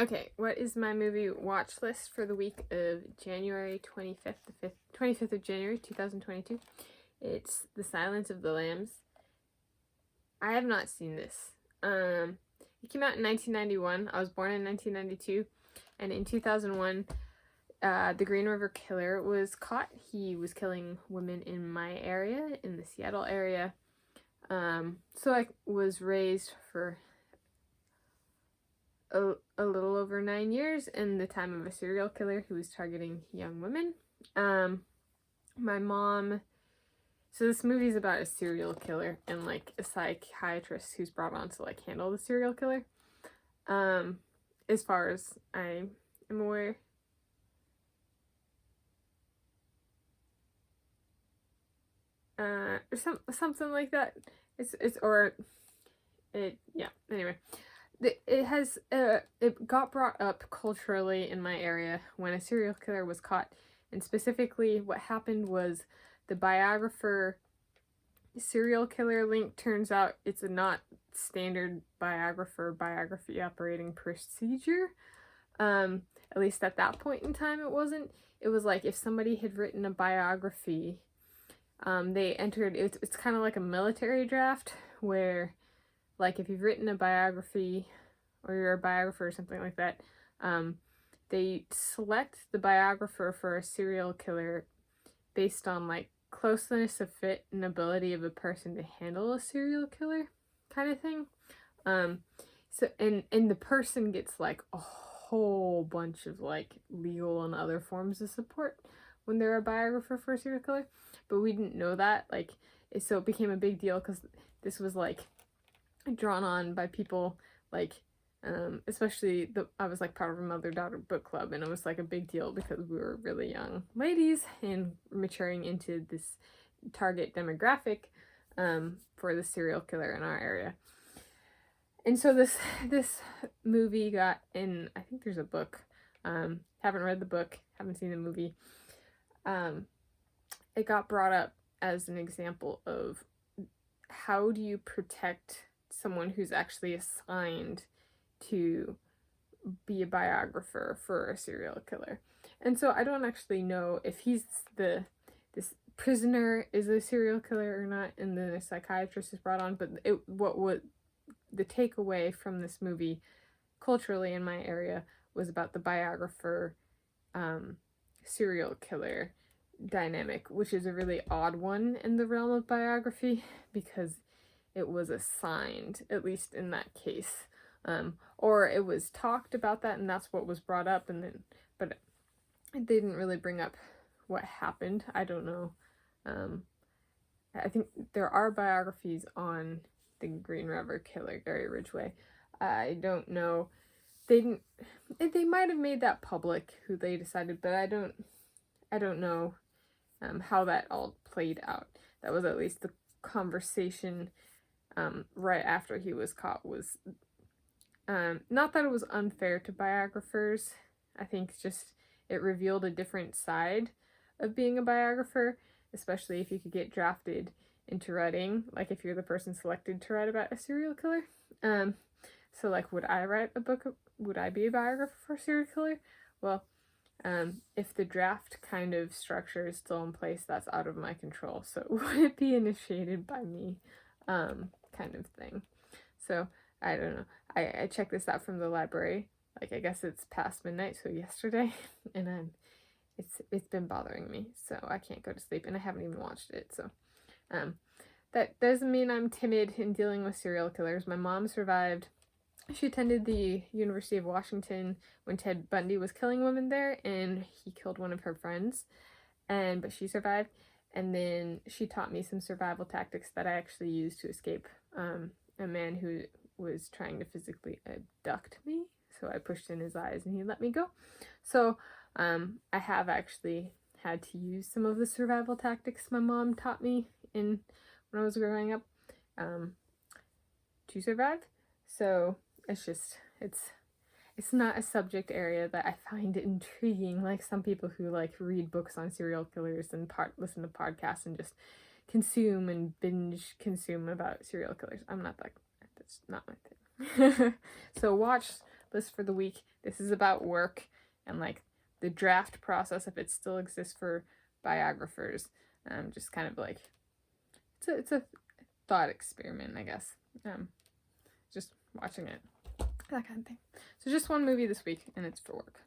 Okay, what is my movie watch list for the week of January 25th of January 2022? It's The Silence of the Lambs. I have not seen this. It came out in 1991. I was born in 1992, and in 2001, the Green River Killer was caught. He was killing women in my area, in the Seattle area. So I was raised for a little over 9 years in the time of a serial killer who was targeting young women. My mom... So this movie is about a serial killer and, like, a psychiatrist who's brought on to, like, handle the serial killer. As far as I am aware. Or something like that. Yeah, anyway. It got brought up culturally in my area when a serial killer was caught, and specifically what happened was the biographer serial killer link turns out it's a not standard biographer-biography operating procedure. At least at that point in time it wasn't. It was like if somebody had written a biography, they entered, it's kind of like a military draft where, like, if you've written a biography or you're a biographer or something like that, they select the biographer for a serial killer based on, like, closeness of fit and ability of a person to handle a serial killer kind of thing. So the person gets, like, a whole bunch of, like, legal and other forms of support when they're a biographer for a serial killer, but we didn't know that, like, so it became a big deal because this was, like, drawn on by people, like, especially I was, like, part of a mother-daughter book club, and it was, like, a big deal because we were really young ladies and maturing into this target demographic for the serial killer in our area. And so this movie got in, I think there's a book, haven't read the book, haven't seen the movie. It got brought up as an example of how do you protect someone who's actually assigned to be a biographer for a serial killer. And so I don't actually know if this prisoner is a serial killer or not, and then a psychiatrist is brought on, but what the takeaway from this movie culturally in my area was about the biographer serial killer dynamic, which is a really odd one in the realm of biography because it was assigned, at least in that case. Or it was talked about that and that's what was brought up, but they didn't really bring up what happened. I don't know. I think there are biographies on the Green River Killer, Gary Ridgway. I don't know. They might have made that public who they decided, but I don't know how that all played out. That was at least the conversation right after he was caught was not that it was unfair to biographers. I think just it revealed a different side of being a biographer, especially if you could get drafted into writing, like if you're the person selected to write about a serial killer. So, like, would I write a book? Would I be a biographer for a serial killer? Well, if the draft kind of structure is still in place, that's out of my control. So would it be initiated by me? Kind of thing. So I don't know. I checked this out from the library. Like, I guess it's past midnight, so yesterday, and it's been bothering me, so I can't go to sleep, and I haven't even watched it. So that doesn't mean I'm timid in dealing with serial killers. My mom survived. She attended the University of Washington when Ted Bundy was killing women there, and he killed one of her friends, but she survived. And then she taught me some survival tactics that I actually used to escape a man who was trying to physically abduct me. So I pushed in his eyes and he let me go. So I have actually had to use some of the survival tactics my mom taught me when I was growing up to survive. So it's not a subject area that I find intriguing, like some people who, like, read books on serial killers and listen to podcasts and just consume and binge consume about serial killers. I'm not like, that's not my thing. So watch list for the week. This is about work and like the draft process, if it still exists for biographers. Just kind of like, it's a thought experiment, I guess. Just watching it, that kind of thing. So just one movie this week, and it's for work.